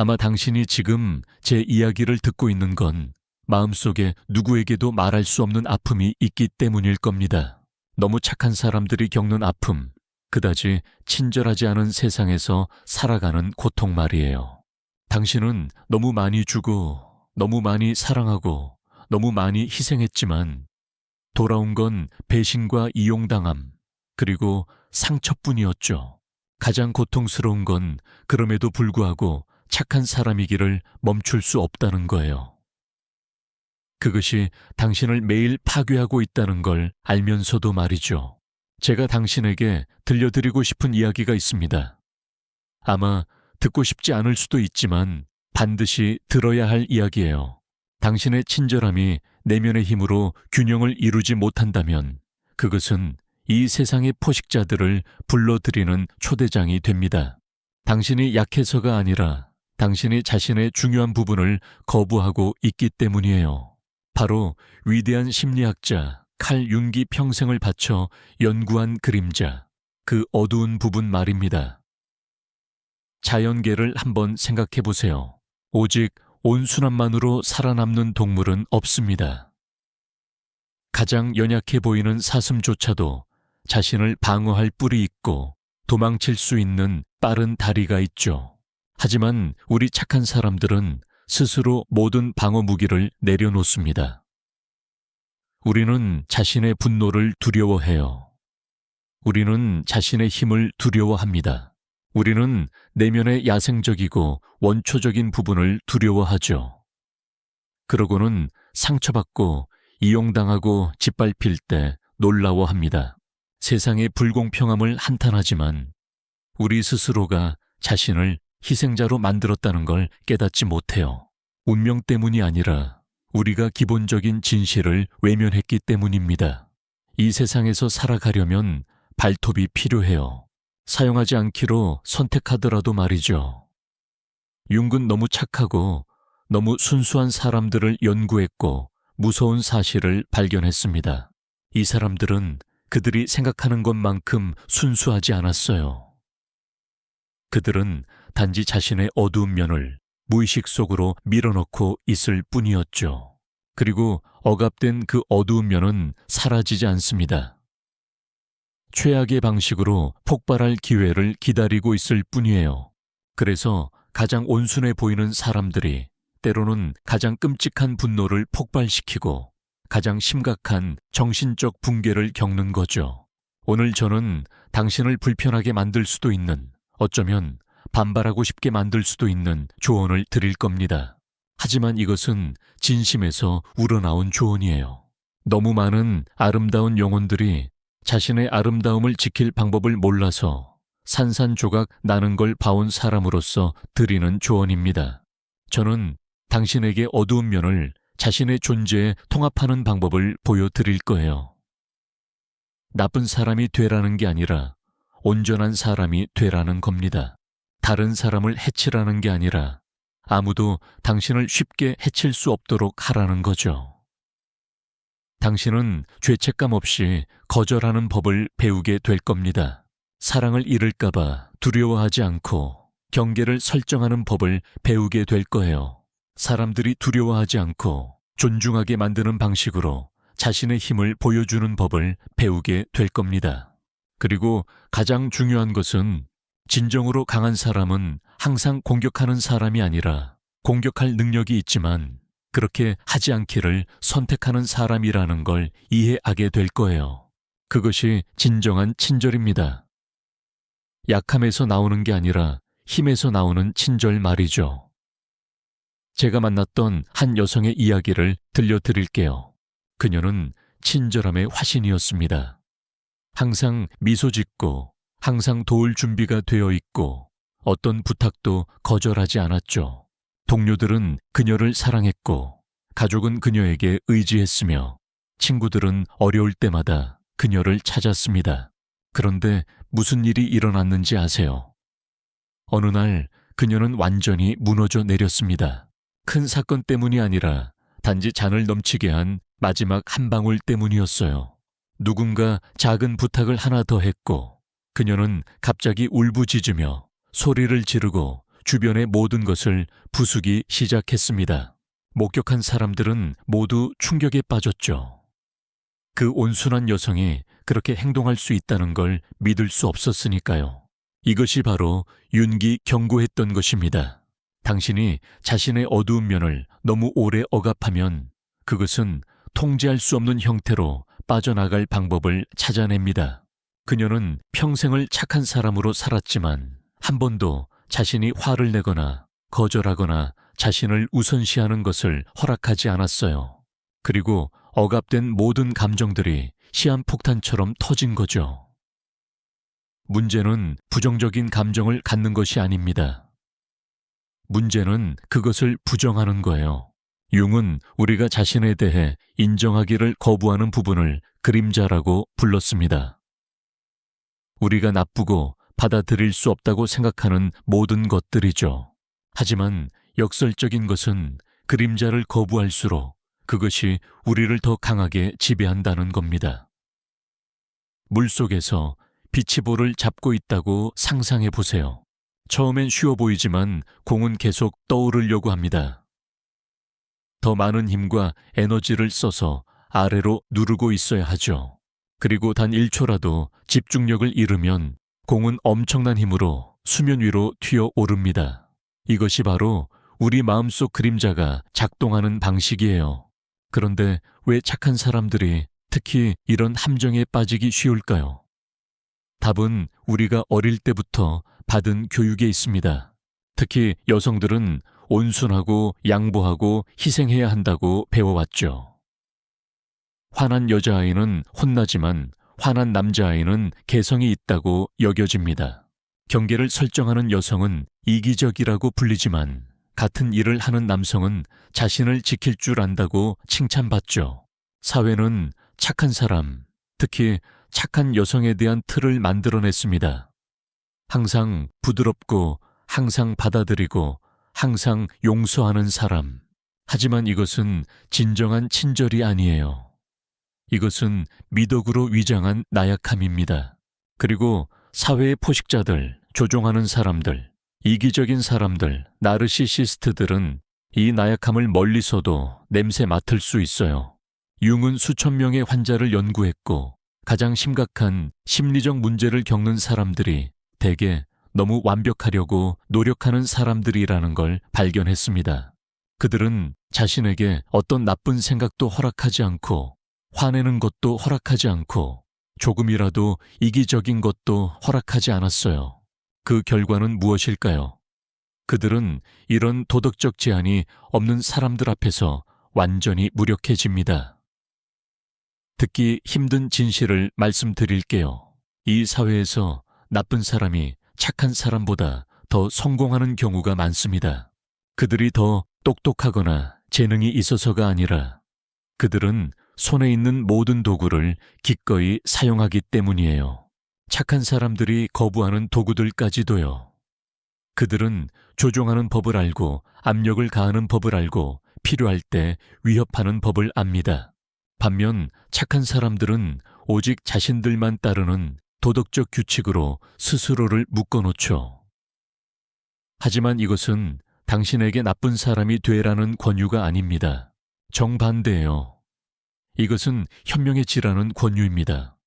아마 당신이 지금 제 이야기를 듣고 있는 건 마음속에 누구에게도 말할 수 없는 아픔이 있기 때문일 겁니다. 너무 착한 사람들이 겪는 아픔, 그다지 친절하지 않은 세상에서 살아가는 고통 말이에요. 당신은 너무 많이 주고, 너무 많이 사랑하고, 너무 많이 희생했지만 돌아온 건 배신과 이용당함, 그리고 상처뿐이었죠. 가장 고통스러운 건 그럼에도 불구하고 착한 사람이기를 멈출 수 없다는 거예요. 그것이 당신을 매일 파괴하고 있다는 걸 알면서도 말이죠. 제가 당신에게 들려드리고 싶은 이야기가 있습니다. 아마 듣고 싶지 않을 수도 있지만 반드시 들어야 할 이야기예요. 당신의 친절함이 내면의 힘으로 균형을 이루지 못한다면 그것은 이 세상의 포식자들을 불러들이는 초대장이 됩니다. 당신이 약해서가 아니라 당신이 자신의 중요한 부분을 거부하고 있기 때문이에요. 바로 위대한 심리학자 칼 융기 평생을 바쳐 연구한 그림자, 그 어두운 부분 말입니다. 자연계를 한번 생각해 보세요. 오직 온순함만으로 살아남는 동물은 없습니다. 가장 연약해 보이는 사슴조차도 자신을 방어할 뿔이 있고 도망칠 수 있는 빠른 다리가 있죠. 하지만 우리 착한 사람들은 스스로 모든 방어 무기를 내려놓습니다. 우리는 자신의 분노를 두려워해요. 우리는 자신의 힘을 두려워합니다. 우리는 내면의 야생적이고 원초적인 부분을 두려워하죠. 그러고는 상처받고 이용당하고 짓밟힐 때 놀라워합니다. 세상의 불공평함을 한탄하지만 우리 스스로가 자신을 희생자로 만들었다는 걸 깨닫지 못해요. 운명 때문이 아니라 우리가 기본적인 진실을 외면했기 때문입니다. 이 세상에서 살아가려면 발톱이 필요해요. 사용하지 않기로 선택하더라도 말이죠. 융은 너무 착하고 너무 순수한 사람들을 연구했고 무서운 사실을 발견했습니다. 이 사람들은 그들이 생각하는 것만큼 순수하지 않았어요. 그들은 단지 자신의 어두운 면을 무의식 속으로 밀어넣고 있을 뿐이었죠. 그리고 억압된 그 어두운 면은 사라지지 않습니다. 최악의 방식으로 폭발할 기회를 기다리고 있을 뿐이에요. 그래서 가장 온순해 보이는 사람들이 때로는 가장 끔찍한 분노를 폭발시키고 가장 심각한 정신적 붕괴를 겪는 거죠. 오늘 저는 당신을 불편하게 만들 수도 있는, 어쩌면 반발하고 싶게 만들 수도 있는 조언을 드릴 겁니다. 하지만 이것은 진심에서 우러나온 조언이에요. 너무 많은 아름다운 영혼들이 자신의 아름다움을 지킬 방법을 몰라서 산산조각 나는 걸 봐온 사람으로서 드리는 조언입니다. 저는 당신에게 어두운 면을 자신의 존재에 통합하는 방법을 보여드릴 거예요. 나쁜 사람이 되라는 게 아니라 온전한 사람이 되라는 겁니다. 다른 사람을 해치라는 게 아니라 아무도 당신을 쉽게 해칠 수 없도록 하라는 거죠. 당신은 죄책감 없이 거절하는 법을 배우게 될 겁니다. 사랑을 잃을까봐 두려워하지 않고 경계를 설정하는 법을 배우게 될 거예요. 사람들이 두려워하지 않고 존중하게 만드는 방식으로 자신의 힘을 보여주는 법을 배우게 될 겁니다. 그리고 가장 중요한 것은 진정으로 강한 사람은 항상 공격하는 사람이 아니라 공격할 능력이 있지만 그렇게 하지 않기를 선택하는 사람이라는 걸 이해하게 될 거예요. 그것이 진정한 친절입니다. 약함에서 나오는 게 아니라 힘에서 나오는 친절 말이죠. 제가 만났던 한 여성의 이야기를 들려드릴게요. 그녀는 친절함의 화신이었습니다. 항상 미소 짓고 항상 도울 준비가 되어 있고 어떤 부탁도 거절하지 않았죠. 동료들은 그녀를 사랑했고 가족은 그녀에게 의지했으며 친구들은 어려울 때마다 그녀를 찾았습니다. 그런데 무슨 일이 일어났는지 아세요? 어느 날 그녀는 완전히 무너져 내렸습니다. 큰 사건 때문이 아니라 단지 잔을 넘치게 한 마지막 한 방울 때문이었어요. 누군가 작은 부탁을 하나 더 했고 그녀는 갑자기 울부짖으며 소리를 지르고 주변의 모든 것을 부수기 시작했습니다. 목격한 사람들은 모두 충격에 빠졌죠. 그 온순한 여성이 그렇게 행동할 수 있다는 걸 믿을 수 없었으니까요. 이것이 바로 윤기 경고했던 것입니다. 당신이 자신의 어두운 면을 너무 오래 억압하면 그것은 통제할 수 없는 형태로 빠져나갈 방법을 찾아냅니다. 그녀는 평생을 착한 사람으로 살았지만 한 번도 자신이 화를 내거나 거절하거나 자신을 우선시하는 것을 허락하지 않았어요. 그리고 억압된 모든 감정들이 시한폭탄처럼 터진 거죠. 문제는 부정적인 감정을 갖는 것이 아닙니다. 문제는 그것을 부정하는 거예요. 융은 우리가 자신에 대해 인정하기를 거부하는 부분을 그림자라고 불렀습니다. 우리가 나쁘고 받아들일 수 없다고 생각하는 모든 것들이죠. 하지만 역설적인 것은 그림자를 거부할수록 그것이 우리를 더 강하게 지배한다는 겁니다. 물속에서 빛이 볼을 잡고 있다고 상상해 보세요. 처음엔 쉬워 보이지만 공은 계속 떠오르려고 합니다. 더 많은 힘과 에너지를 써서 아래로 누르고 있어야 하죠. 그리고 단 1초라도 집중력을 잃으면 공은 엄청난 힘으로 수면 위로 튀어 오릅니다. 이것이 바로 우리 마음속 그림자가 작동하는 방식이에요. 그런데 왜 착한 사람들이 특히 이런 함정에 빠지기 쉬울까요? 답은 우리가 어릴 때부터 받은 교육에 있습니다. 특히 여성들은 온순하고 양보하고 희생해야 한다고 배워왔죠. 화난 여자아이는 혼나지만 화난 남자아이는 개성이 있다고 여겨집니다. 경계를 설정하는 여성은 이기적이라고 불리지만 같은 일을 하는 남성은 자신을 지킬 줄 안다고 칭찬받죠. 사회는 착한 사람, 특히 착한 여성에 대한 틀을 만들어냈습니다. 항상 부드럽고 항상 받아들이고 항상 용서하는 사람. 하지만 이것은 진정한 친절이 아니에요. 이것은 미덕으로 위장한 나약함입니다. 그리고 사회의 포식자들, 조종하는 사람들, 이기적인 사람들, 나르시시스트들은 이 나약함을 멀리서도 냄새 맡을 수 있어요. 융은 수천 명의 환자를 연구했고 가장 심각한 심리적 문제를 겪는 사람들이 대개 너무 완벽하려고 노력하는 사람들이라는 걸 발견했습니다. 그들은 자신에게 어떤 나쁜 생각도 허락하지 않고 화내는 것도 허락하지 않고 조금이라도 이기적인 것도 허락하지 않았어요. 그 결과는 무엇일까요? 그들은 이런 도덕적 제한이 없는 사람들 앞에서 완전히 무력해집니다. 듣기 힘든 진실을 말씀드릴게요. 이 사회에서 나쁜 사람이 착한 사람보다 더 성공하는 경우가 많습니다. 그들이 더 똑똑하거나 재능이 있어서가 아니라 그들은 손에 있는 모든 도구를 기꺼이 사용하기 때문이에요. 착한 사람들이 거부하는 도구들까지도요. 그들은 조종하는 법을 알고 압력을 가하는 법을 알고 필요할 때 위협하는 법을 압니다. 반면 착한 사람들은 오직 자신들만 따르는 도덕적 규칙으로 스스로를 묶어놓죠. 하지만 이것은 당신에게 나쁜 사람이 되라는 권유가 아닙니다. 정반대예요. 이것은 현명해지라는 권유입니다.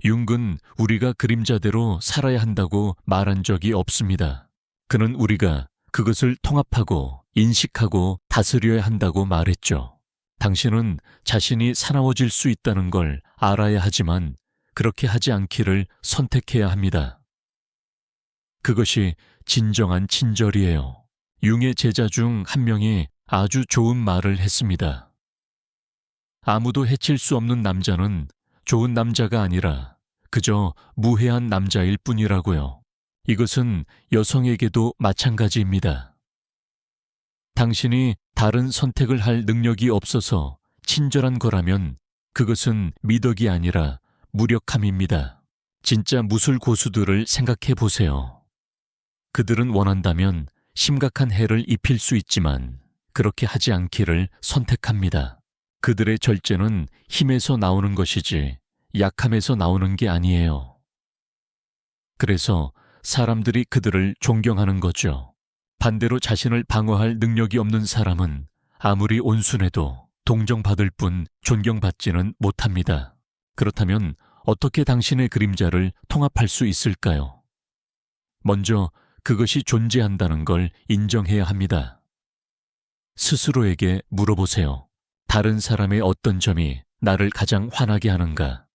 융은 우리가 그림자대로 살아야 한다고 말한 적이 없습니다. 그는 우리가 그것을 통합하고 인식하고 다스려야 한다고 말했죠. 당신은 자신이 사나워질 수 있다는 걸 알아야 하지만 그렇게 하지 않기를 선택해야 합니다. 그것이 진정한 친절이에요. 융의 제자 중 한 명이 아주 좋은 말을 했습니다. 아무도 해칠 수 없는 남자는 좋은 남자가 아니라 그저 무해한 남자일 뿐이라고요. 이것은 여성에게도 마찬가지입니다. 당신이 다른 선택을 할 능력이 없어서 친절한 거라면 그것은 미덕이 아니라 무력함입니다. 진짜 무술 고수들을 생각해 보세요. 그들은 원한다면 심각한 해를 입힐 수 있지만 그렇게 하지 않기를 선택합니다. 그들의 절제는 힘에서 나오는 것이지 약함에서 나오는 게 아니에요. 그래서 사람들이 그들을 존경하는 거죠. 반대로 자신을 방어할 능력이 없는 사람은 아무리 온순해도 동정받을 뿐 존경받지는 못합니다. 그렇다면 어떻게 당신의 그림자를 통합할 수 있을까요? 먼저 그것이 존재한다는 걸 인정해야 합니다. 스스로에게 물어보세요. 다른 사람의 어떤 점이 나를 가장 화나게 하는가?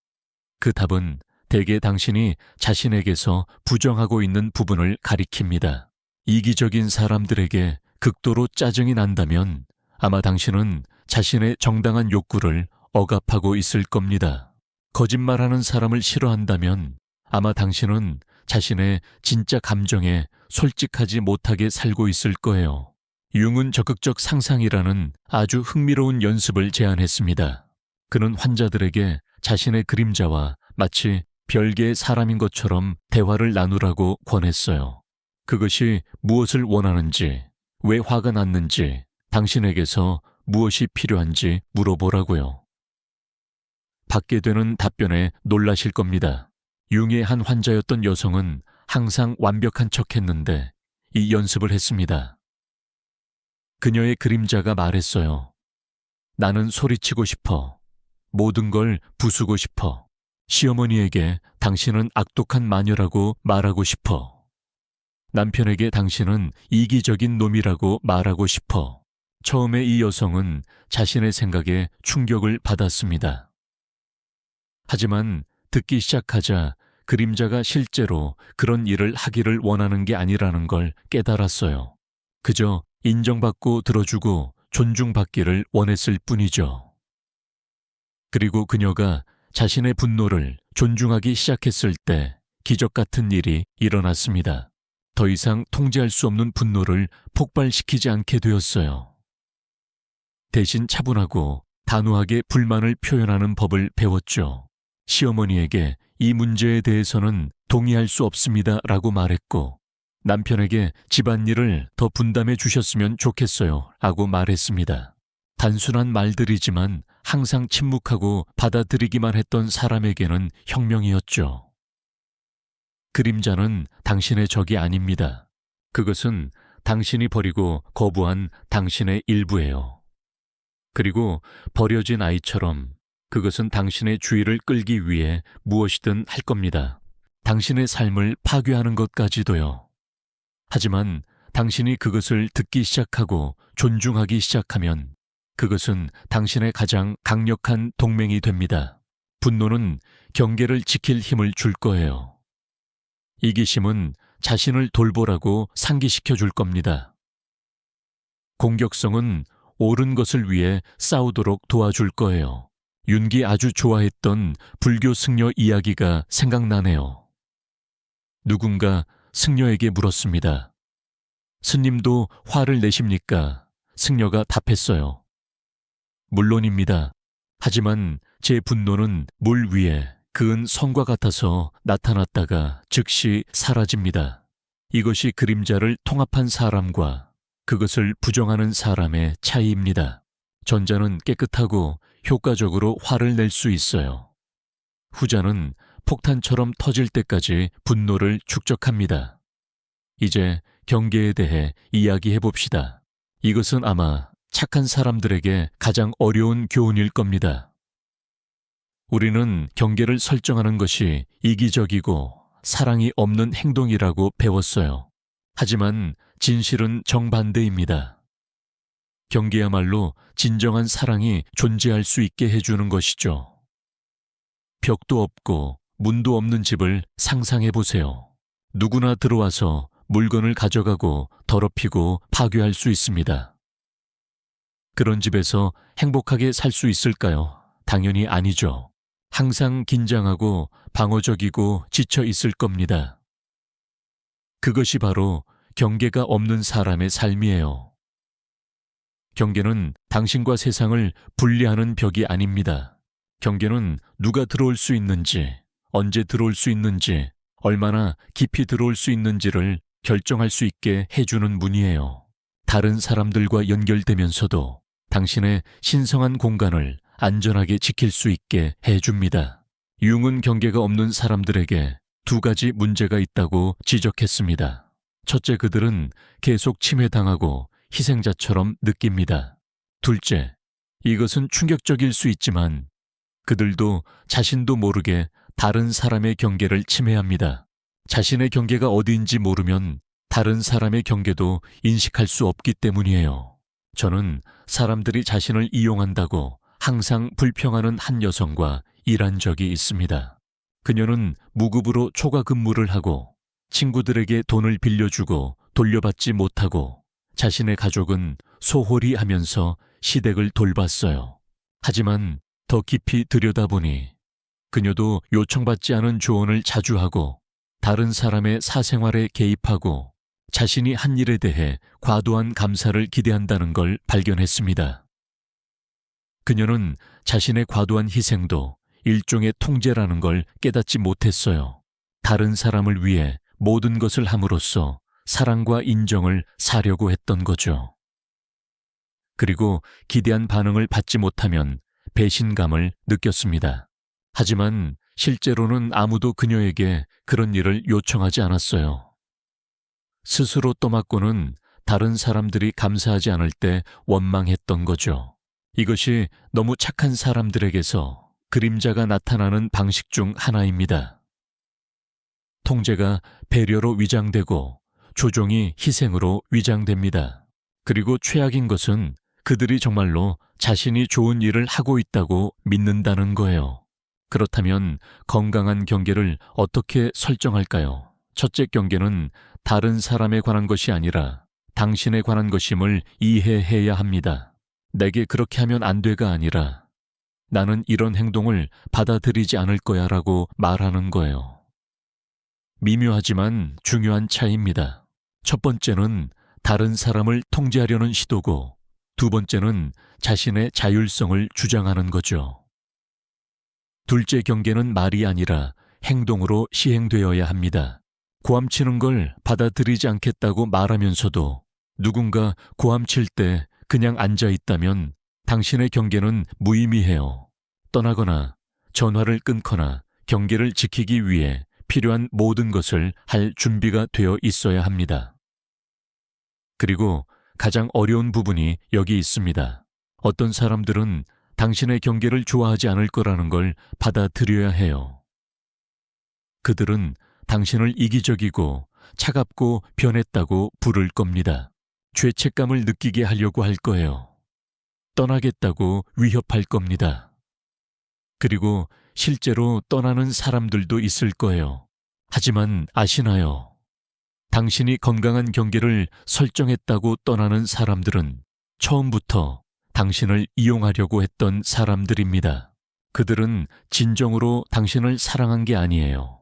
그 답은 대개 당신이 자신에게서 부정하고 있는 부분을 가리킵니다. 이기적인 사람들에게 극도로 짜증이 난다면 아마 당신은 자신의 정당한 욕구를 억압하고 있을 겁니다. 거짓말하는 사람을 싫어한다면 아마 당신은 자신의 진짜 감정에 솔직하지 못하게 살고 있을 거예요. 융은 적극적 상상이라는 아주 흥미로운 연습을 제안했습니다. 그는 환자들에게 자신의 그림자와 마치 별개의 사람인 것처럼 대화를 나누라고 권했어요. 그것이 무엇을 원하는지, 왜 화가 났는지, 당신에게서 무엇이 필요한지 물어보라고요. 받게 되는 답변에 놀라실 겁니다. 융의 한 환자였던 여성은 항상 완벽한 척했는데 이 연습을 했습니다. 그녀의 그림자가 말했어요. 나는 소리치고 싶어. 모든 걸 부수고 싶어. 시어머니에게 당신은 악독한 마녀라고 말하고 싶어. 남편에게 당신은 이기적인 놈이라고 말하고 싶어. 처음에 이 여성은 자신의 생각에 충격을 받았습니다. 하지만 듣기 시작하자 그림자가 실제로 그런 일을 하기를 원하는 게 아니라는 걸 깨달았어요. 그저 인정받고 들어주고 존중받기를 원했을 뿐이죠. 그리고 그녀가 자신의 분노를 존중하기 시작했을 때 기적 같은 일이 일어났습니다. 더 이상 통제할 수 없는 분노를 폭발시키지 않게 되었어요. 대신 차분하고 단호하게 불만을 표현하는 법을 배웠죠. 시어머니에게 이 문제에 대해서는 동의할 수 없습니다 라고 말했고, 남편에게 집안일을 더 분담해 주셨으면 좋겠어요 라고 말했습니다. 단순한 말들이지만 항상 침묵하고 받아들이기만 했던 사람에게는 혁명이었죠. 그림자는 당신의 적이 아닙니다. 그것은 당신이 버리고 거부한 당신의 일부예요. 그리고 버려진 아이처럼 그것은 당신의 주의를 끌기 위해 무엇이든 할 겁니다. 당신의 삶을 파괴하는 것까지도요. 하지만 당신이 그것을 듣기 시작하고 존중하기 시작하면 그것은 당신의 가장 강력한 동맹이 됩니다. 분노는 경계를 지킬 힘을 줄 거예요. 이기심은 자신을 돌보라고 상기시켜 줄 겁니다. 공격성은 옳은 것을 위해 싸우도록 도와줄 거예요. 윤기 아주 좋아했던 불교 승려 이야기가 생각나네요. 누군가 승려에게 물었습니다. 스님도 화를 내십니까? 승려가 답했어요. 물론입니다. 하지만 제 분노는 물 위에 그은 성과 같아서 나타났다가 즉시 사라집니다. 이것이 그림자를 통합한 사람과 그것을 부정하는 사람의 차이입니다. 전자는 깨끗하고 효과적으로 화를 낼 수 있어요. 후자는 폭탄처럼 터질 때까지 분노를 축적합니다. 이제 경계에 대해 이야기해 봅시다. 이것은 아마 착한 사람들에게 가장 어려운 교훈일 겁니다. 우리는 경계를 설정하는 것이 이기적이고 사랑이 없는 행동이라고 배웠어요. 하지만 진실은 정반대입니다. 경계야말로 진정한 사랑이 존재할 수 있게 해주는 것이죠. 벽도 없고 문도 없는 집을 상상해 보세요. 누구나 들어와서 물건을 가져가고 더럽히고 파괴할 수 있습니다. 그런 집에서 행복하게 살 수 있을까요? 당연히 아니죠. 항상 긴장하고 방어적이고 지쳐 있을 겁니다. 그것이 바로 경계가 없는 사람의 삶이에요. 경계는 당신과 세상을 분리하는 벽이 아닙니다. 경계는 누가 들어올 수 있는지, 언제 들어올 수 있는지, 얼마나 깊이 들어올 수 있는지를 결정할 수 있게 해주는 문이에요. 다른 사람들과 연결되면서도 당신의 신성한 공간을 안전하게 지킬 수 있게 해줍니다. 융은 경계가 없는 사람들에게 두 가지 문제가 있다고 지적했습니다. 첫째, 그들은 계속 침해당하고 희생자처럼 느낍니다. 둘째, 이것은 충격적일 수 있지만 그들도 자신도 모르게 다른 사람의 경계를 침해합니다. 자신의 경계가 어디인지 모르면 다른 사람의 경계도 인식할 수 없기 때문이에요. 저는 사람들이 자신을 이용한다고 항상 불평하는 한 여성과 일한 적이 있습니다. 그녀는 무급으로 초과 근무를 하고 친구들에게 돈을 빌려주고 돌려받지 못하고 자신의 가족은 소홀히 하면서 시댁을 돌봤어요. 하지만 더 깊이 들여다보니 그녀도 요청받지 않은 조언을 자주 하고 다른 사람의 사생활에 개입하고 자신이 한 일에 대해 과도한 감사를 기대한다는 걸 발견했습니다. 그녀는 자신의 과도한 희생도 일종의 통제라는 걸 깨닫지 못했어요. 다른 사람을 위해 모든 것을 함으로써 사랑과 인정을 사려고 했던 거죠. 그리고 기대한 반응을 받지 못하면 배신감을 느꼈습니다. 하지만 실제로는 아무도 그녀에게 그런 일을 요청하지 않았어요. 스스로 떠맡고는 다른 사람들이 감사하지 않을 때 원망했던 거죠. 이것이 너무 착한 사람들에게서 그림자가 나타나는 방식 중 하나입니다. 통제가 배려로 위장되고 조종이 희생으로 위장됩니다. 그리고 최악인 것은 그들이 정말로 자신이 좋은 일을 하고 있다고 믿는다는 거예요. 그렇다면 건강한 경계를 어떻게 설정할까요? 첫째, 경계는 다른 사람에 관한 것이 아니라 당신에 관한 것임을 이해해야 합니다. 내게 그렇게 하면 안 돼가 아니라 나는 이런 행동을 받아들이지 않을 거야 라고 말하는 거예요. 미묘하지만 중요한 차이입니다. 첫 번째는 다른 사람을 통제하려는 시도고 두 번째는 자신의 자율성을 주장하는 거죠. 둘째, 경계는 말이 아니라 행동으로 시행되어야 합니다. 고함치는 걸 받아들이지 않겠다고 말하면서도 누군가 고함칠 때 그냥 앉아 있다면 당신의 경계는 무의미해요. 떠나거나 전화를 끊거나 경계를 지키기 위해 필요한 모든 것을 할 준비가 되어 있어야 합니다. 그리고 가장 어려운 부분이 여기 있습니다. 어떤 사람들은 당신의 경계를 좋아하지 않을 거라는 걸 받아들여야 해요. 그들은 당신을 이기적이고 차갑고 변했다고 부를 겁니다. 죄책감을 느끼게 하려고 할 거예요. 떠나겠다고 위협할 겁니다. 그리고 실제로 떠나는 사람들도 있을 거예요. 하지만 아시나요? 당신이 건강한 경계를 설정했다고 떠나는 사람들은 처음부터 당신을 이용하려고 했던 사람들입니다. 그들은 진정으로 당신을 사랑한 게 아니에요.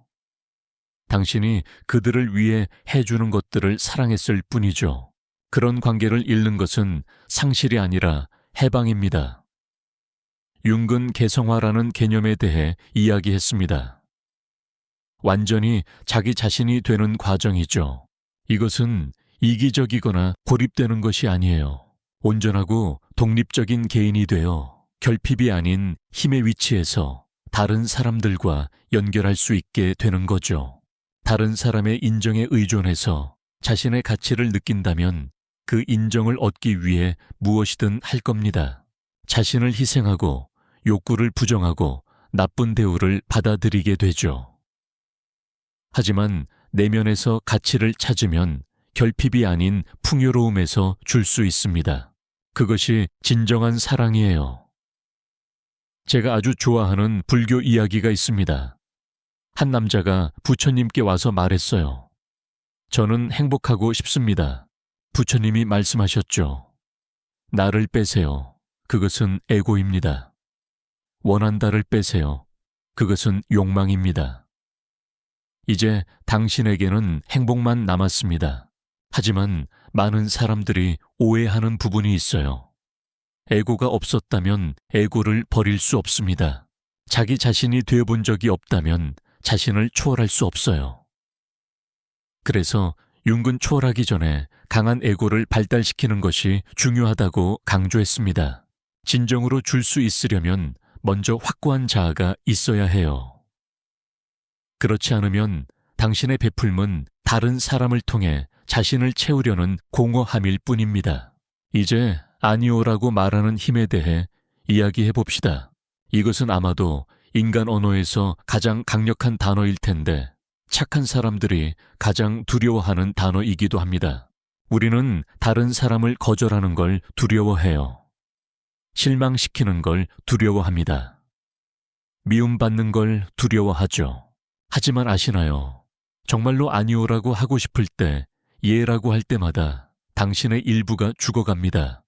당신이 그들을 위해 해주는 것들을 사랑했을 뿐이죠. 그런 관계를 잃는 것은 상실이 아니라 해방입니다. 융근 개성화라는 개념에 대해 이야기했습니다. 완전히 자기 자신이 되는 과정이죠. 이것은 이기적이거나 고립되는 것이 아니에요. 온전하고 독립적인 개인이 되어 결핍이 아닌 힘의 위치에서 다른 사람들과 연결할 수 있게 되는 거죠. 다른 사람의 인정에 의존해서 자신의 가치를 느낀다면 그 인정을 얻기 위해 무엇이든 할 겁니다. 자신을 희생하고 욕구를 부정하고 나쁜 대우를 받아들이게 되죠. 하지만 내면에서 가치를 찾으면 결핍이 아닌 풍요로움에서 줄 수 있습니다. 그것이 진정한 사랑이에요. 제가 아주 좋아하는 불교 이야기가 있습니다. 한 남자가 부처님께 와서 말했어요. 저는 행복하고 싶습니다. 부처님이 말씀하셨죠. 나를 빼세요. 그것은 에고입니다. 원한다를 빼세요. 그것은 욕망입니다. 이제 당신에게는 행복만 남았습니다. 하지만 많은 사람들이 오해하는 부분이 있어요. 에고가 없었다면 에고를 버릴 수 없습니다. 자기 자신이 되어본 적이 없다면 자신을 초월할 수 없어요. 그래서 융근 초월하기 전에 강한 에고를 발달시키는 것이 중요하다고 강조했습니다. 진정으로 줄 수 있으려면 먼저 확고한 자아가 있어야 해요. 그렇지 않으면 당신의 베풀문 다른 사람을 통해 자신을 채우려는 공허함일 뿐입니다. 이제 아니오라고 말하는 힘에 대해 이야기해 봅시다. 이것은 아마도 인간 언어에서 가장 강력한 단어일 텐데 착한 사람들이 가장 두려워하는 단어이기도 합니다. 우리는 다른 사람을 거절하는 걸 두려워해요. 실망시키는 걸 두려워합니다. 미움받는 걸 두려워하죠. 하지만 아시나요? 정말로 아니오라고 하고 싶을 때, 예라고 할 때마다 당신의 일부가 죽어갑니다.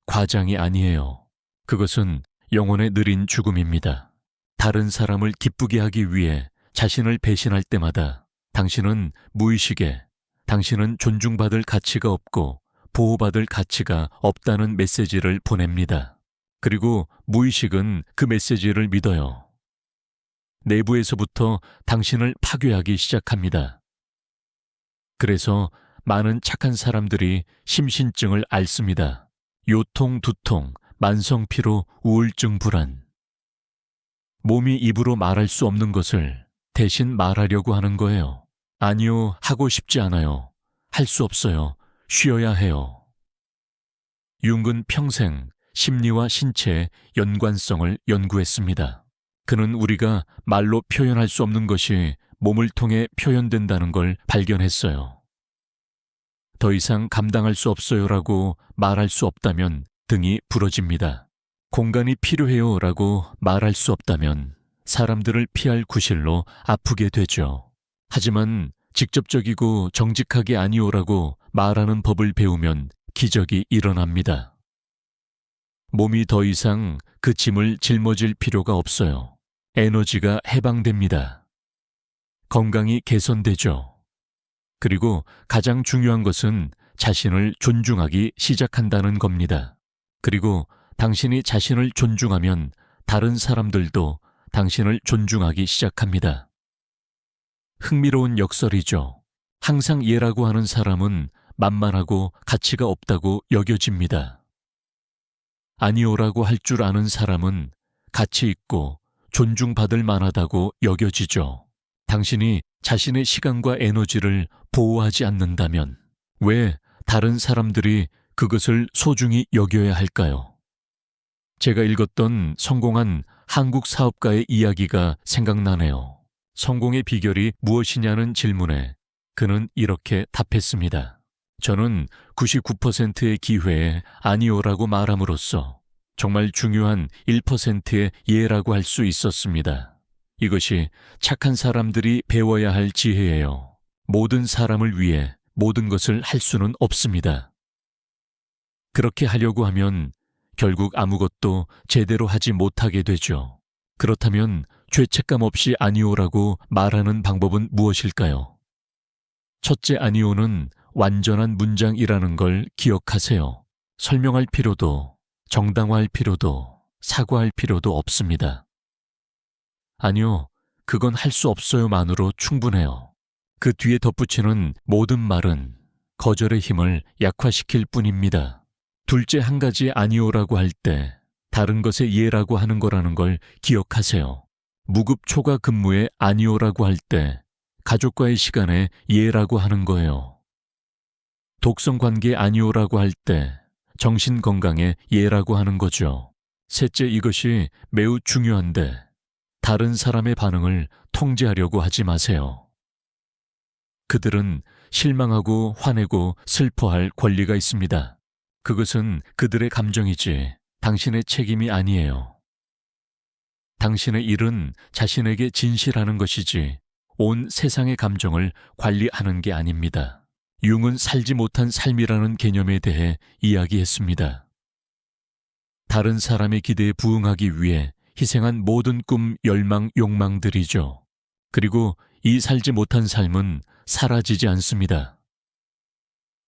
과장이 아니에요. 그것은 영혼의 느린 죽음입니다. 다른 사람을 기쁘게 하기 위해 자신을 배신할 때마다 당신은 무의식에 당신은 존중받을 가치가 없고 보호받을 가치가 없다는 메시지를 보냅니다. 그리고 무의식은 그 메시지를 믿어요. 내부에서부터 당신을 파괴하기 시작합니다. 그래서 많은 착한 사람들이 심신증을 앓습니다. 요통, 두통, 만성피로, 우울증, 불안. 몸이 입으로 말할 수 없는 것을 대신 말하려고 하는 거예요. 아니요, 하고 싶지 않아요. 할 수 없어요. 쉬어야 해요. 융은 평생 심리와 신체의 연관성을 연구했습니다. 그는 우리가 말로 표현할 수 없는 것이 몸을 통해 표현된다는 걸 발견했어요. 더 이상 감당할 수 없어요라고 말할 수 없다면 등이 부러집니다. 공간이 필요해요 라고 말할 수 없다면 사람들을 피할 구실로 아프게 되죠. 하지만 직접적이고 정직하게 아니오라고 말하는 법을 배우면 기적이 일어납니다. 몸이 더 이상 그 짐을 짊어질 필요가 없어요. 에너지가 해방됩니다. 건강이 개선되죠. 그리고 가장 중요한 것은 자신을 존중하기 시작한다는 겁니다. 그리고 당신이 자신을 존중하면 다른 사람들도 당신을 존중하기 시작합니다. 흥미로운 역설이죠. 항상 예라고 하는 사람은 만만하고 가치가 없다고 여겨집니다. 아니오라고 할 줄 아는 사람은 가치 있고 존중받을 만하다고 여겨지죠. 당신이 자신의 시간과 에너지를 보호하지 않는다면 왜 다른 사람들이 그것을 소중히 여겨야 할까요? 제가 읽었던 성공한 한국 사업가의 이야기가 생각나네요. 성공의 비결이 무엇이냐는 질문에 그는 이렇게 답했습니다. 저는 99%의 기회에 아니오라고 말함으로써 정말 중요한 1%의 예라고 할 수 있었습니다. 이것이 착한 사람들이 배워야 할 지혜예요. 모든 사람을 위해 모든 것을 할 수는 없습니다. 그렇게 하려고 하면 결국 아무것도 제대로 하지 못하게 되죠. 그렇다면 죄책감 없이 아니오라고 말하는 방법은 무엇일까요? 첫째, 아니오는 완전한 문장이라는 걸 기억하세요. 설명할 필요도, 정당화할 필요도, 사과할 필요도 없습니다. 아니요, 그건 할 수 없어요만으로 충분해요. 그 뒤에 덧붙이는 모든 말은 거절의 힘을 약화시킬 뿐입니다. 둘째, 한 가지 아니오라고 할 때 다른 것에 예라고 하는 거라는 걸 기억하세요. 무급 초과 근무에 아니오라고 할 때 가족과의 시간에 예라고 하는 거예요. 독성 관계에 아니오라고 할 때 정신 건강에 예라고 하는 거죠. 셋째, 이것이 매우 중요한데 다른 사람의 반응을 통제하려고 하지 마세요. 그들은 실망하고 화내고 슬퍼할 권리가 있습니다. 그것은 그들의 감정이지 당신의 책임이 아니에요. 당신의 일은 자신에게 진실하는 것이지 온 세상의 감정을 관리하는 게 아닙니다. 융은 살지 못한 삶이라는 개념에 대해 이야기했습니다. 다른 사람의 기대에 부응하기 위해 희생한 모든 꿈, 열망, 욕망들이죠. 그리고 이 살지 못한 삶은 사라지지 않습니다.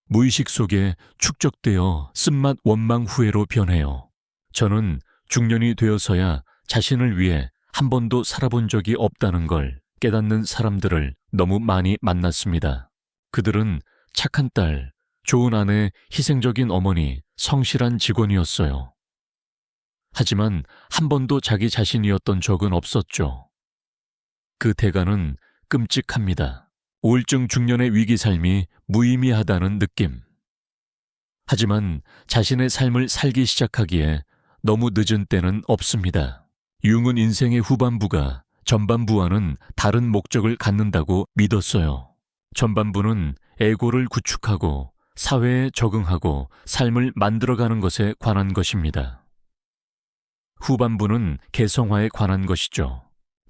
무의식 속에 축적되어 쓴맛 원망 후회로 변해요. 저는 중년이 되어서야 자신을 위해 한 번도 살아본 적이 없다는 걸 깨닫는 사람들을 너무 많이 만났습니다. 그들은 착한 딸, 좋은 아내, 희생적인 어머니, 성실한 직원이었어요. 하지만 한 번도 자기 자신이었던 적은 없었죠. 그 대가는 끔찍합니다. 우울증 중년의 위기 삶이 무의미하다는 느낌. 하지만 자신의 삶을 살기 시작하기에 너무 늦은 때는 없습니다. 융은 인생의 후반부가 전반부와는 다른 목적을 갖는다고 믿었어요. 전반부는 에고를 구축하고 사회에 적응하고 삶을 만들어가는 것에 관한 것입니다. 후반부는 개성화에 관한 것이죠.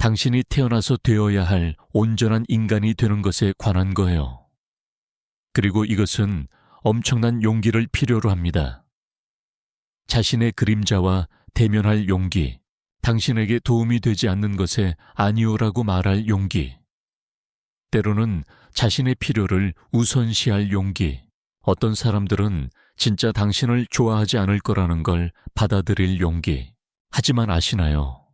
당신이 태어나서 되어야 할 온전한 인간이 되는 것에 관한 거예요. 그리고 이것은 엄청난 용기를 필요로 합니다. 자신의 그림자와 대면할 용기, 당신에게 도움이 되지 않는 것에 아니오라고 말할 용기, 때로는 자신의 필요를 우선시할 용기, 어떤 사람들은 진짜 당신을 좋아하지 않을 거라는 걸 받아들일 용기. 하지만 아시나요?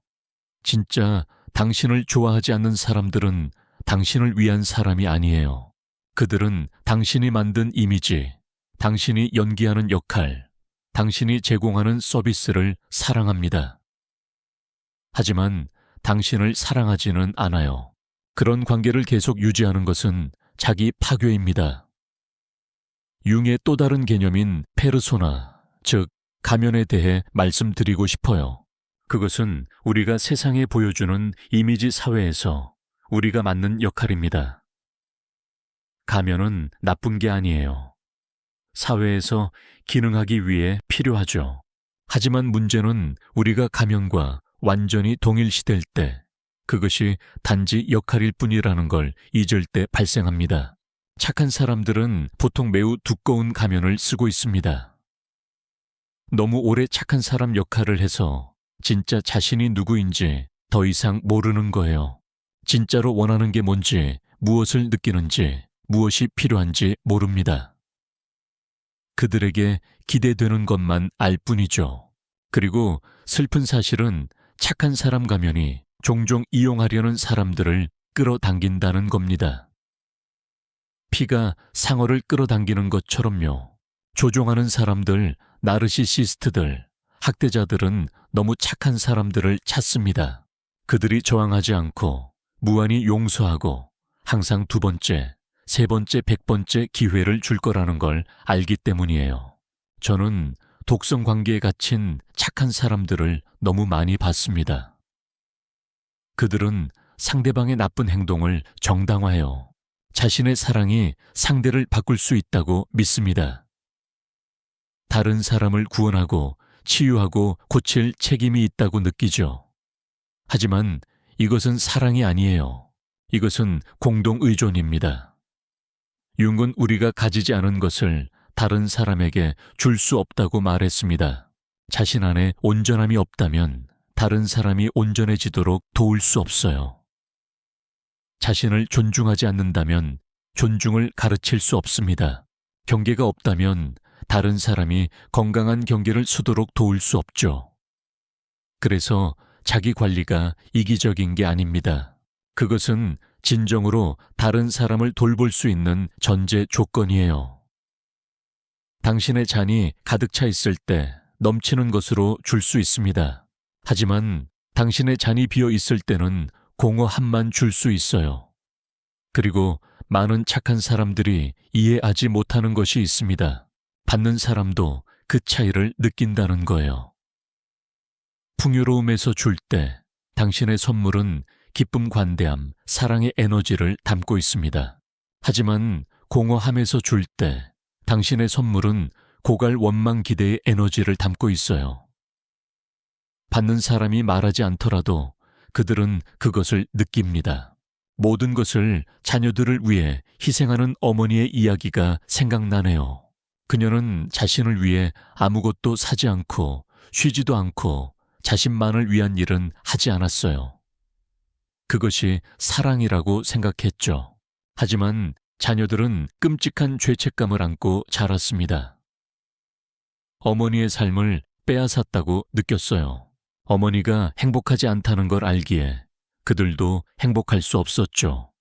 진짜 당신을 좋아하지 않는 사람들은 당신을 위한 사람이 아니에요. 그들은 당신이 만든 이미지, 당신이 연기하는 역할, 당신이 제공하는 서비스를 사랑합니다. 하지만 당신을 사랑하지는 않아요. 그런 관계를 계속 유지하는 것은 자기 파괴입니다. 융의 또 다른 개념인 페르소나, 즉 가면에 대해 말씀드리고 싶어요. 그것은 우리가 세상에 보여주는 이미지 사회에서 우리가 맡는 역할입니다. 가면은 나쁜 게 아니에요. 사회에서 기능하기 위해 필요하죠. 하지만 문제는 우리가 가면과 완전히 동일시될 때 그것이 단지 역할일 뿐이라는 걸 잊을 때 발생합니다. 착한 사람들은 보통 매우 두꺼운 가면을 쓰고 있습니다. 너무 오래 착한 사람 역할을 해서 진짜 자신이 누구인지 더 이상 모르는 거예요. 진짜로 원하는 게 뭔지, 무엇을 느끼는지, 무엇이 필요한지 모릅니다. 그들에게 기대되는 것만 알 뿐이죠. 그리고 슬픈 사실은 착한 사람 가면이 종종 이용하려는 사람들을 끌어당긴다는 겁니다. 피가 상어를 끌어당기는 것처럼요. 조종하는 사람들, 나르시시스트들, 학대자들은 너무 착한 사람들을 찾습니다. 그들이 저항하지 않고 무한히 용서하고 항상 2번째, 3번째, 100번째 기회를 줄 거라는 걸 알기 때문이에요. 저는 독성 관계에 갇힌 착한 사람들을 너무 많이 봤습니다. 그들은 상대방의 나쁜 행동을 정당화해요. 자신의 사랑이 상대를 바꿀 수 있다고 믿습니다. 다른 사람을 구원하고 치유하고 고칠 책임이 있다고 느끼죠. 하지만 이것은 사랑이 아니에요. 이것은 공동의존입니다. 융은 우리가 가지지 않은 것을 다른 사람에게 줄 수 없다고 말했습니다. 자신 안에 온전함이 없다면 다른 사람이 온전해지도록 도울 수 없어요. 자신을 존중하지 않는다면 존중을 가르칠 수 없습니다. 경계가 없다면 다른 사람이 건강한 경계를 수도록 도울 수 없죠. 그래서 자기 관리가 이기적인 게 아닙니다. 그것은 진정으로 다른 사람을 돌볼 수 있는 전제 조건이에요. 당신의 잔이 가득 차 있을 때 넘치는 것으로 줄 수 있습니다. 하지만 당신의 잔이 비어 있을 때는 공허 함만 줄 수 있어요. 그리고 많은 착한 사람들이 이해하지 못하는 것이 있습니다. 받는 사람도 그 차이를 느낀다는 거예요. 풍요로움에서 줄 때 당신의 선물은 기쁨, 관대함, 사랑의 에너지를 담고 있습니다. 하지만 공허함에서 줄 때 당신의 선물은 고갈 원망 기대의 에너지를 담고 있어요. 받는 사람이 말하지 않더라도 그들은 그것을 느낍니다. 모든 것을 자녀들을 위해 희생하는 어머니의 이야기가 생각나네요. 그녀는 자신을 위해 아무것도 사지 않고 쉬지도 않고 자신만을 위한 일은 하지 않았어요. 그것이 사랑이라고 생각했죠. 하지만 자녀들은 끔찍한 죄책감을 안고 자랐습니다. 어머니의 삶을 빼앗았다고 느꼈어요. 어머니가 행복하지 않다는 걸 알기에 그들도 행복할 수 없었죠.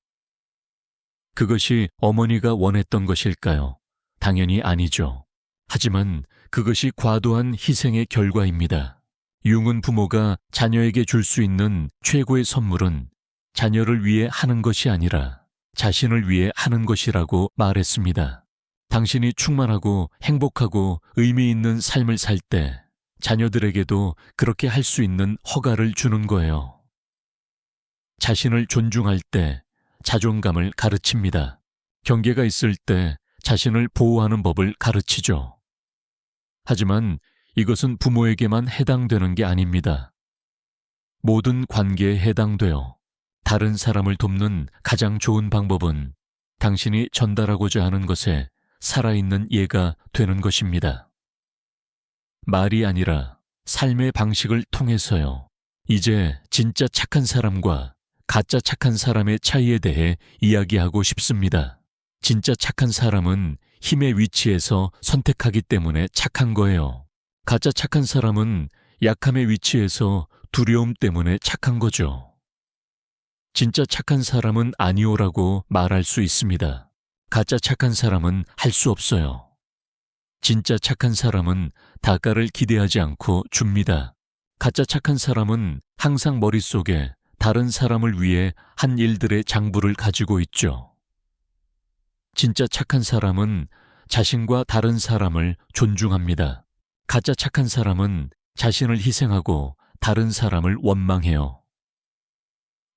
그것이 어머니가 원했던 것일까요? 당연히 아니죠. 하지만 그것이 과도한 희생의 결과입니다. 융은 부모가 자녀에게 줄 수 있는 최고의 선물은 자녀를 위해 하는 것이 아니라 자신을 위해 하는 것이라고 말했습니다. 당신이 충만하고 행복하고 의미 있는 삶을 살 때 자녀들에게도 그렇게 할 수 있는 허가를 주는 거예요. 자신을 존중할 때 자존감을 가르칩니다. 경계가 있을 때 자신을 보호하는 법을 가르치죠. 하지만 이것은 부모에게만 해당되는 게 아닙니다. 모든 관계에 해당돼요. 다른 사람을 돕는 가장 좋은 방법은 당신이 전달하고자 하는 것에 살아있는 예가 되는 것입니다. 말이 아니라 삶의 방식을 통해서요. 이제 진짜 착한 사람과 가짜 착한 사람의 차이에 대해 이야기하고 싶습니다. 진짜 착한 사람은 힘의 위치에서 선택하기 때문에 착한 거예요. 가짜 착한 사람은 약함의 위치에서 두려움 때문에 착한 거죠. 진짜 착한 사람은 아니오라고 말할 수 있습니다. 가짜 착한 사람은 할 수 없어요. 진짜 착한 사람은 대가를 기대하지 않고 줍니다. 가짜 착한 사람은 항상 머릿속에 다른 사람을 위해 한 일들의 장부를 가지고 있죠. 진짜 착한 사람은 자신과 다른 사람을 존중합니다. 가짜 착한 사람은 자신을 희생하고 다른 사람을 원망해요.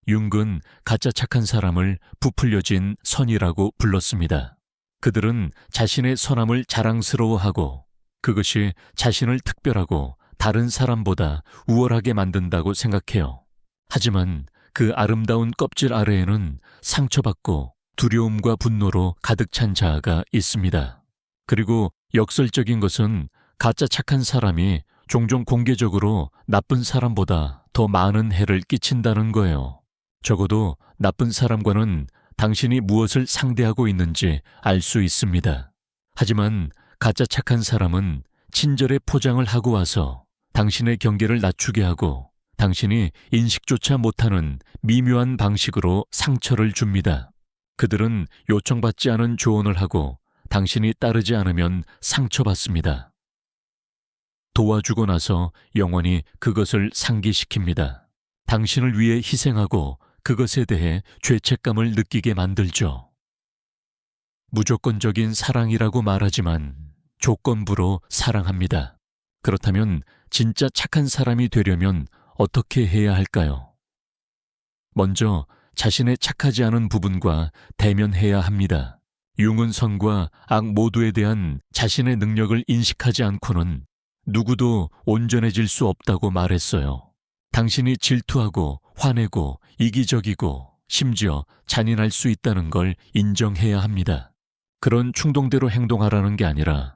융은 가짜 착한 사람을 부풀려진 선이라고 불렀습니다. 그들은 자신의 선함을 자랑스러워하고 그것이 자신을 특별하고 다른 사람보다 우월하게 만든다고 생각해요. 하지만 그 아름다운 껍질 아래에는 상처받고 두려움과 분노로 가득 찬 자아가 있습니다. 그리고 역설적인 것은 가짜 착한 사람이 종종 공개적으로 나쁜 사람보다 더 많은 해를 끼친다는 거예요. 적어도 나쁜 사람과는 당신이 무엇을 상대하고 있는지 알 수 있습니다. 하지만 가짜 착한 사람은 친절의 포장을 하고 와서 당신의 경계를 낮추게 하고 당신이 인식조차 못하는 미묘한 방식으로 상처를 줍니다. 그들은 요청받지 않은 조언을 하고 당신이 따르지 않으면 상처받습니다. 도와주고 나서 영원히 그것을 상기시킵니다. 당신을 위해 희생하고 그것에 대해 죄책감을 느끼게 만들죠. 무조건적인 사랑이라고 말하지만 조건부로 사랑합니다. 그렇다면 진짜 착한 사람이 되려면 어떻게 해야 할까요? 먼저 자신의 착하지 않은 부분과 대면해야 합니다. 융은 선과 악 모두에 대한 자신의 능력을 인식하지 않고는 누구도 온전해질 수 없다고 말했어요. 당신이 질투하고 화내고 이기적이고 심지어 잔인할 수 있다는 걸 인정해야 합니다. 그런 충동대로 행동하라는 게 아니라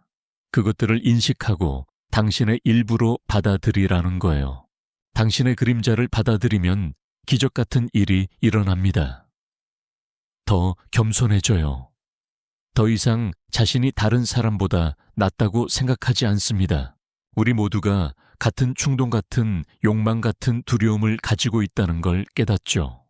그것들을 인식하고 당신의 일부로 받아들이라는 거예요. 당신의 그림자를 받아들이면 기적 같은 일이 일어납니다. 더 겸손해져요. 더 이상 자신이 다른 사람보다 낫다고 생각하지 않습니다. 우리 모두가 같은 충동 같은 욕망 같은 두려움을 가지고 있다는 걸 깨닫죠.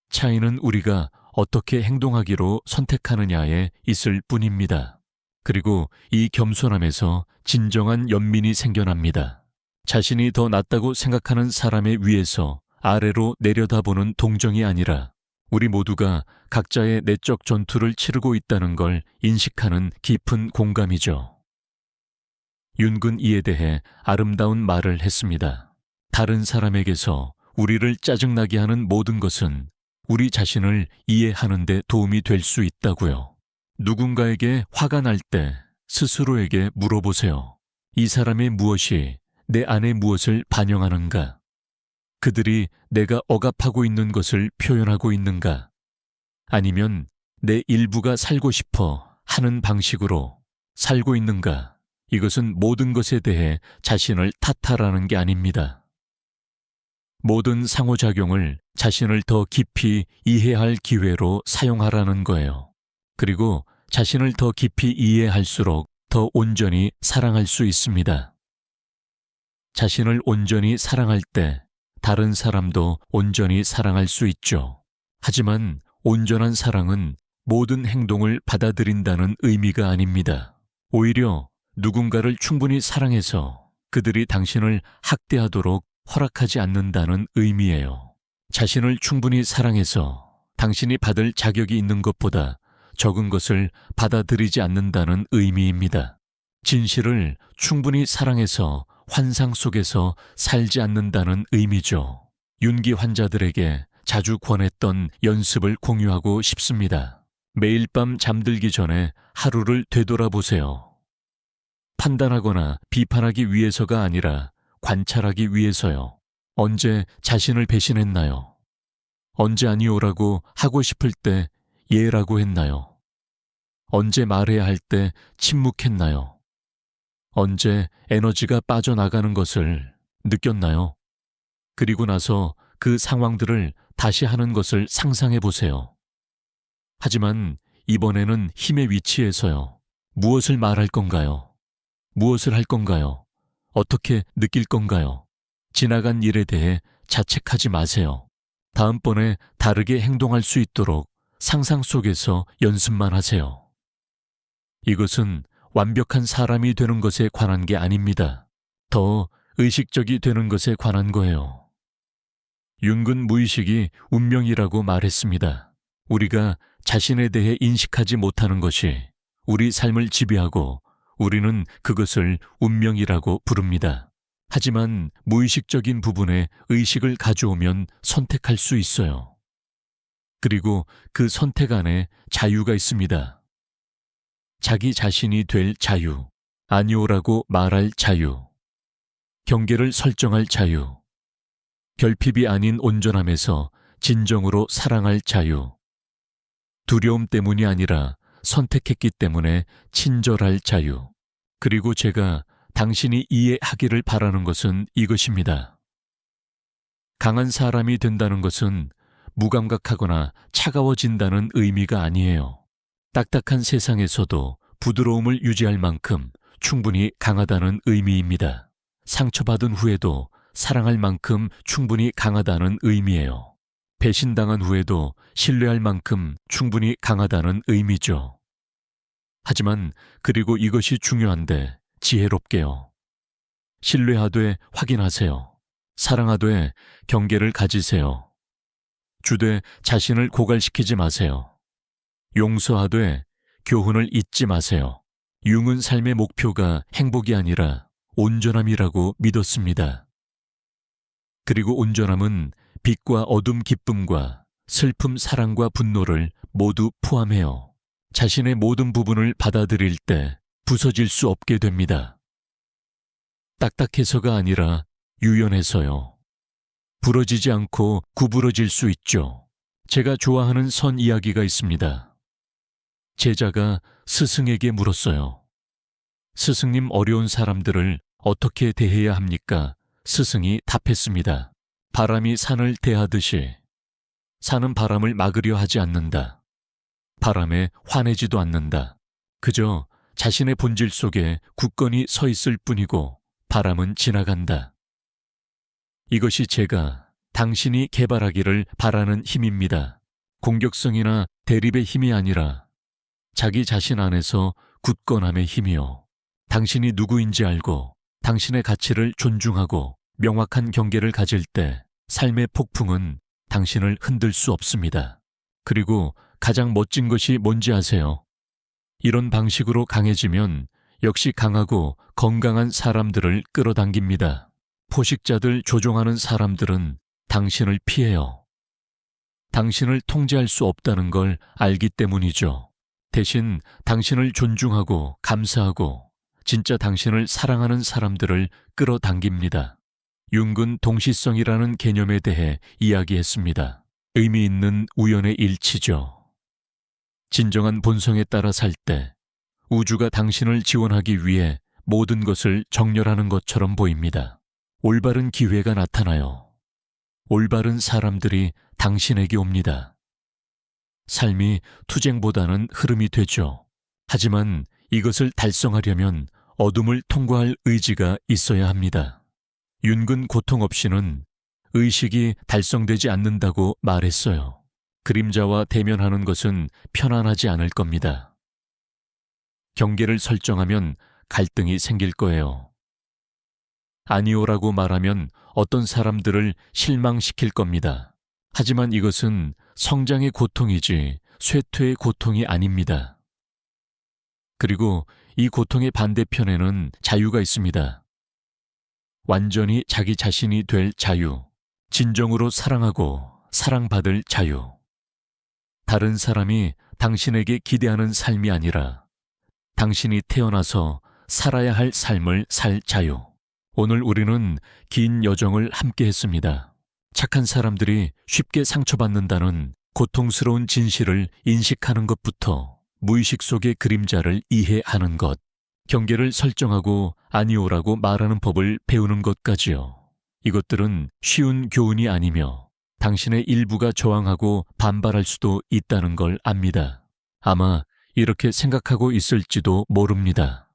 차이는 우리가 어떻게 행동하기로 선택하느냐에 있을 뿐입니다. 그리고 이 겸손함에서 진정한 연민이 생겨납니다. 자신이 더 낫다고 생각하는 사람의 위에서 아래로 내려다보는 동정이 아니라 우리 모두가 각자의 내적 전투를 치르고 있다는 걸 인식하는 깊은 공감이죠. 윤근 이에 대해 아름다운 말을 했습니다. 다른 사람에게서 우리를 짜증나게 하는 모든 것은 우리 자신을 이해하는 데 도움이 될 수 있다고요. 누군가에게 화가 날 때 스스로에게 물어보세요. 이 사람의 무엇이 내 안에 무엇을 반영하는가? 그들이 내가 억압하고 있는 것을 표현하고 있는가? 아니면 내 일부가 살고 싶어 하는 방식으로 살고 있는가? 이것은 모든 것에 대해 자신을 탓하라는 게 아닙니다. 모든 상호작용을 자신을 더 깊이 이해할 기회로 사용하라는 거예요. 그리고 자신을 더 깊이 이해할수록 더 온전히 사랑할 수 있습니다. 자신을 온전히 사랑할 때 다른 사람도 온전히 사랑할 수 있죠. 하지만 온전한 사랑은 모든 행동을 받아들인다는 의미가 아닙니다. 오히려 누군가를 충분히 사랑해서 그들이 당신을 학대하도록 허락하지 않는다는 의미예요. 자신을 충분히 사랑해서 당신이 받을 자격이 있는 것보다 적은 것을 받아들이지 않는다는 의미입니다. 진실을 충분히 사랑해서 환상 속에서 살지 않는다는 의미죠. 윤기 환자들에게 자주 권했던 연습을 공유하고 싶습니다. 매일 밤 잠들기 전에 하루를 되돌아보세요. 판단하거나 비판하기 위해서가 아니라 관찰하기 위해서요. 언제 자신을 배신했나요? 언제 아니오라고 하고 싶을 때 예라고 했나요? 언제 말해야 할 때 침묵했나요? 언제 에너지가 빠져나가는 것을 느꼈나요? 그리고 나서 그 상황들을 다시 하는 것을 상상해 보세요. 하지만 이번에는 힘의 위치에서요. 무엇을 말할 건가요? 무엇을 할 건가요? 어떻게 느낄 건가요? 지나간 일에 대해 자책하지 마세요. 다음번에 다르게 행동할 수 있도록 상상 속에서 연습만 하세요. 이것은 완벽한 사람이 되는 것에 관한 게 아닙니다. 더 의식적이 되는 것에 관한 거예요. 윤근 무의식이 운명이라고 말했습니다. 우리가 자신에 대해 인식하지 못하는 것이 우리 삶을 지배하고 우리는 그것을 운명이라고 부릅니다. 하지만 무의식적인 부분에 의식을 가져오면 선택할 수 있어요. 그리고 그 선택 안에 자유가 있습니다. 자기 자신이 될 자유, 아니오라고 말할 자유, 경계를 설정할 자유, 결핍이 아닌 온전함에서 진정으로 사랑할 자유, 두려움 때문이 아니라 선택했기 때문에 친절할 자유. 그리고 제가 당신이 이해하기를 바라는 것은 이것입니다. 강한 사람이 된다는 것은 무감각하거나 차가워진다는 의미가 아니에요. 딱딱한 세상에서도 부드러움을 유지할 만큼 충분히 강하다는 의미입니다. 상처받은 후에도 사랑할 만큼 충분히 강하다는 의미예요. 배신당한 후에도 신뢰할 만큼 충분히 강하다는 의미죠. 하지만 그리고 이것이 중요한데 지혜롭게요. 신뢰하되 확인하세요. 사랑하되 경계를 가지세요. 주되 자신을 고갈시키지 마세요. 용서하되 교훈을 잊지 마세요. 융은 삶의 목표가 행복이 아니라 온전함이라고 믿었습니다. 그리고 온전함은 빛과 어둠, 기쁨과 슬픔, 사랑과 분노를 모두 포함해요. 자신의 모든 부분을 받아들일 때 부서질 수 없게 됩니다. 딱딱해서가 아니라 유연해서요. 부러지지 않고 구부러질 수 있죠. 제가 좋아하는 선 이야기가 있습니다. 제자가 스승에게 물었어요. 스승님, 어려운 사람들을 어떻게 대해야 합니까? 스승이 답했습니다. 바람이 산을 대하듯이. 산은 바람을 막으려 하지 않는다. 바람에 화내지도 않는다. 그저 자신의 본질 속에 굳건히 서 있을 뿐이고 바람은 지나간다. 이것이 제가 당신이 개발하기를 바라는 힘입니다. 공격성이나 대립의 힘이 아니라 자기 자신 안에서 굳건함의 힘이요. 당신이 누구인지 알고 당신의 가치를 존중하고 명확한 경계를 가질 때 삶의 폭풍은 당신을 흔들 수 없습니다. 그리고 가장 멋진 것이 뭔지 아세요? 이런 방식으로 강해지면 역시 강하고 건강한 사람들을 끌어당깁니다. 포식자들, 조종하는 사람들은 당신을 피해요. 당신을 통제할 수 없다는 걸 알기 때문이죠. 대신 당신을 존중하고 감사하고 진짜 당신을 사랑하는 사람들을 끌어당깁니다. 융은 동시성이라는 개념에 대해 이야기했습니다. 의미 있는 우연의 일치죠. 진정한 본성에 따라 살 때 우주가 당신을 지원하기 위해 모든 것을 정렬하는 것처럼 보입니다. 올바른 기회가 나타나요. 올바른 사람들이 당신에게 옵니다. 삶이 투쟁보다는 흐름이 되죠. 하지만 이것을 달성하려면 어둠을 통과할 의지가 있어야 합니다. 윤근 고통 없이는 의식이 달성되지 않는다고 말했어요. 그림자와 대면하는 것은 편안하지 않을 겁니다. 경계를 설정하면 갈등이 생길 거예요. 아니오라고 말하면 어떤 사람들을 실망시킬 겁니다. 하지만 이것은 성장의 고통이지 쇠퇴의 고통이 아닙니다. 그리고 이 고통의 반대편에는 자유가 있습니다. 완전히 자기 자신이 될 자유, 진정으로 사랑하고 사랑받을 자유. 다른 사람이 당신에게 기대하는 삶이 아니라 당신이 태어나서 살아야 할 삶을 살 자유. 오늘 우리는 긴 여정을 함께 했습니다. 착한 사람들이 쉽게 상처받는다는 고통스러운 진실을 인식하는 것부터 무의식 속의 그림자를 이해하는 것, 경계를 설정하고 아니오라고 말하는 법을 배우는 것까지요. 이것들은 쉬운 교훈이 아니며 당신의 일부가 저항하고 반발할 수도 있다는 걸 압니다. 아마 이렇게 생각하고 있을지도 모릅니다.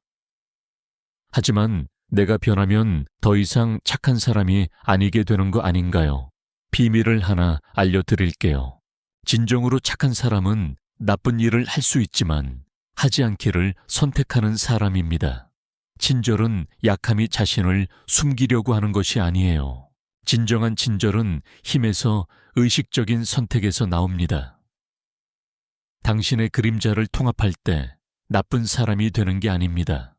하지만 내가 변하면 더 이상 착한 사람이 아니게 되는 거 아닌가요? 비밀을 하나 알려드릴게요. 진정으로 착한 사람은 나쁜 일을 할 수 있지만 하지 않기를 선택하는 사람입니다. 친절은 약함이 자신을 숨기려고 하는 것이 아니에요. 진정한 친절은 힘에서 의식적인 선택에서 나옵니다. 당신의 그림자를 통합할 때 나쁜 사람이 되는 게 아닙니다.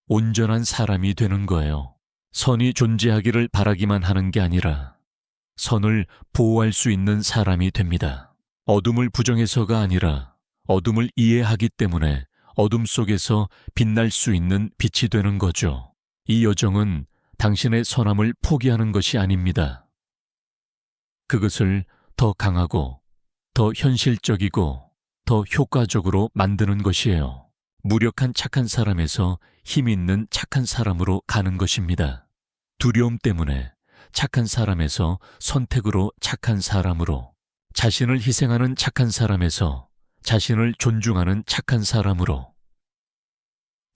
온전한 사람이 되는 거예요. 선이 존재하기를 바라기만 하는 게 아니라 선을 보호할 수 있는 사람이 됩니다. 어둠을 부정해서가 아니라 어둠을 이해하기 때문에 어둠 속에서 빛날 수 있는 빛이 되는 거죠. 이 여정은 당신의 선함을 포기하는 것이 아닙니다. 그것을 더 강하고 더 현실적이고 더 효과적으로 만드는 것이에요. 무력한 착한 사람에서 힘 있는 착한 사람으로 가는 것입니다. 두려움 때문에 착한 사람에서 선택으로 착한 사람으로, 자신을 희생하는 착한 사람에서 자신을 존중하는 착한 사람으로,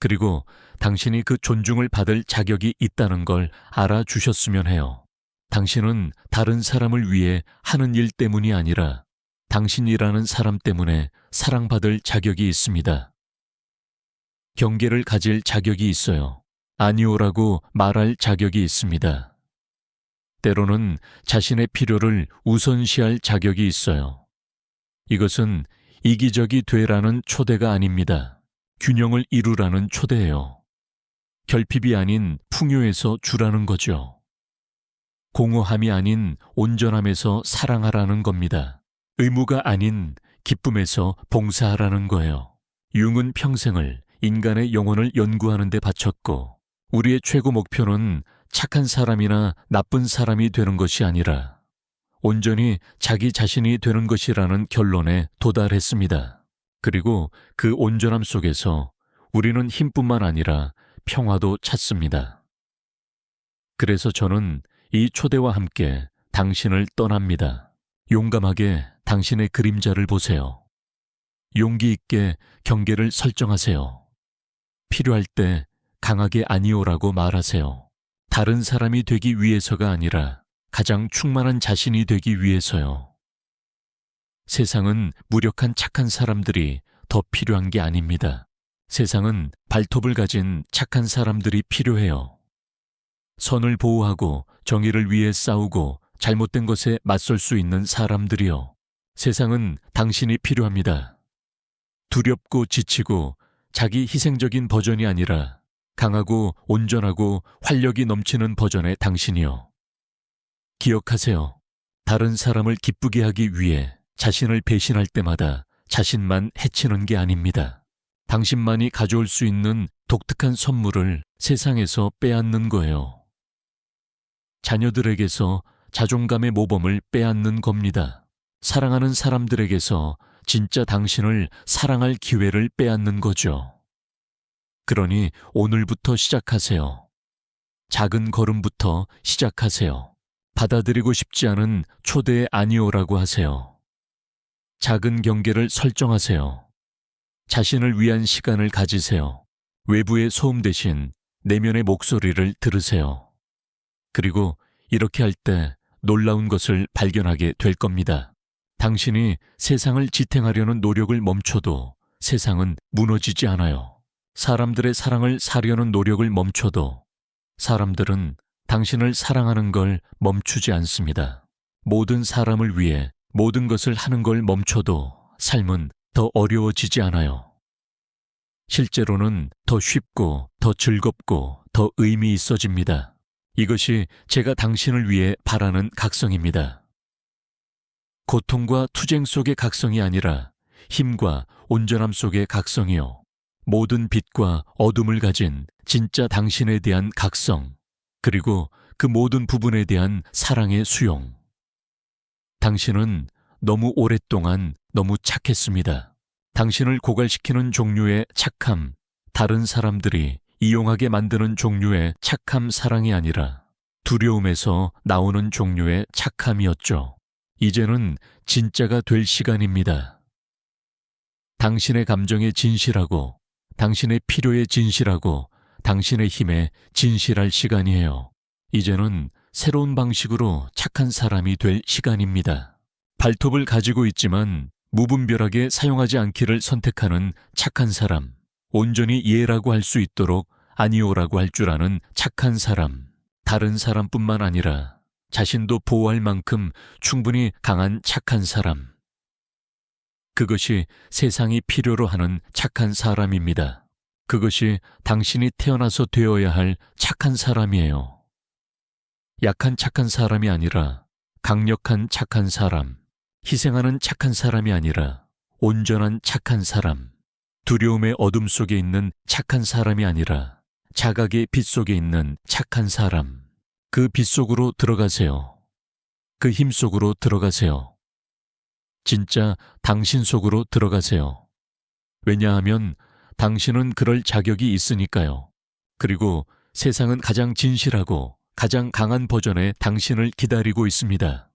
그리고 당신이 그 존중을 받을 자격이 있다는 걸 알아주셨으면 해요. 당신은 다른 사람을 위해 하는 일 때문이 아니라 당신이라는 사람 때문에 사랑받을 자격이 있습니다. 경계를 가질 자격이 있어요. 아니오라고 말할 자격이 있습니다. 때로는 자신의 필요를 우선시할 자격이 있어요. 이것은 이기적이 되라는 초대가 아닙니다. 균형을 이루라는 초대예요. 결핍이 아닌 풍요에서 주라는 거죠. 공허함이 아닌 온전함에서 사랑하라는 겁니다. 의무가 아닌 기쁨에서 봉사하라는 거예요. 융은 평생을 인간의 영혼을 연구하는 데 바쳤고, 우리의 최고 목표는 착한 사람이나 나쁜 사람이 되는 것이 아니라 온전히 자기 자신이 되는 것이라는 결론에 도달했습니다. 그리고 그 온전함 속에서 우리는 힘뿐만 아니라 평화도 찾습니다. 그래서 저는 이 초대와 함께 당신을 떠납니다. 용감하게 당신의 그림자를 보세요. 용기 있게 경계를 설정하세요. 필요할 때 강하게 아니오라고 말하세요. 다른 사람이 되기 위해서가 아니라 가장 충만한 자신이 되기 위해서요. 세상은 무력한 착한 사람들이 더 필요한 게 아닙니다. 세상은 발톱을 가진 착한 사람들이 필요해요. 선을 보호하고 정의를 위해 싸우고 잘못된 것에 맞설 수 있는 사람들이요. 세상은 당신이 필요합니다. 두렵고 지치고 자기 희생적인 버전이 아니라 강하고 온전하고 활력이 넘치는 버전의 당신이요. 기억하세요. 다른 사람을 기쁘게 하기 위해 자신을 배신할 때마다 자신만 해치는 게 아닙니다. 당신만이 가져올 수 있는 독특한 선물을 세상에서 빼앗는 거예요. 자녀들에게서 자존감의 모범을 빼앗는 겁니다. 사랑하는 사람들에게서 진짜 당신을 사랑할 기회를 빼앗는 거죠. 그러니 오늘부터 시작하세요. 작은 걸음부터 시작하세요. 받아들이고 싶지 않은 초대의 아니오라고 하세요. 작은 경계를 설정하세요. 자신을 위한 시간을 가지세요. 외부의 소음 대신 내면의 목소리를 들으세요. 그리고 이렇게 할 때 놀라운 것을 발견하게 될 겁니다. 당신이 세상을 지탱하려는 노력을 멈춰도 세상은 무너지지 않아요. 사람들의 사랑을 사려는 노력을 멈춰도 사람들은 당신을 사랑하는 걸 멈추지 않습니다. 모든 사람을 위해 모든 것을 하는 걸 멈춰도 삶은 더 어려워지지 않아요. 실제로는 더 쉽고 더 즐겁고 더 의미 있어집니다. 이것이 제가 당신을 위해 바라는 각성입니다. 고통과 투쟁 속의 각성이 아니라 힘과 온전함 속의 각성이요. 모든 빛과 어둠을 가진 진짜 당신에 대한 각성, 그리고 그 모든 부분에 대한 사랑의 수용. 당신은 너무 오랫동안 너무 착했습니다. 당신을 고갈시키는 종류의 착함, 다른 사람들이 이용하게 만드는 종류의 착함 사랑이 아니라 두려움에서 나오는 종류의 착함이었죠. 이제는 진짜가 될 시간입니다. 당신의 감정에 진실하고, 당신의 필요에 진실하고, 당신의 힘에 진실할 시간이에요. 이제는 새로운 방식으로 착한 사람이 될 시간입니다. 발톱을 가지고 있지만 무분별하게 사용하지 않기를 선택하는 착한 사람, 온전히 예라고 할 수 있도록 아니오라고 할 줄 아는 착한 사람, 다른 사람뿐만 아니라 자신도 보호할 만큼 충분히 강한 착한 사람. 그것이 세상이 필요로 하는 착한 사람입니다. 그것이 당신이 태어나서 되어야 할 착한 사람이에요. 약한 착한 사람이 아니라 강력한 착한 사람, 희생하는 착한 사람이 아니라 온전한 착한 사람, 두려움의 어둠 속에 있는 착한 사람이 아니라 자각의 빛 속에 있는 착한 사람. 그 빛 속으로 들어가세요. 그 힘 속으로 들어가세요. 진짜 당신 속으로 들어가세요. 왜냐하면 당신은 그럴 자격이 있으니까요. 그리고 세상은 가장 진실하고 가장 강한 버전의 당신을 기다리고 있습니다.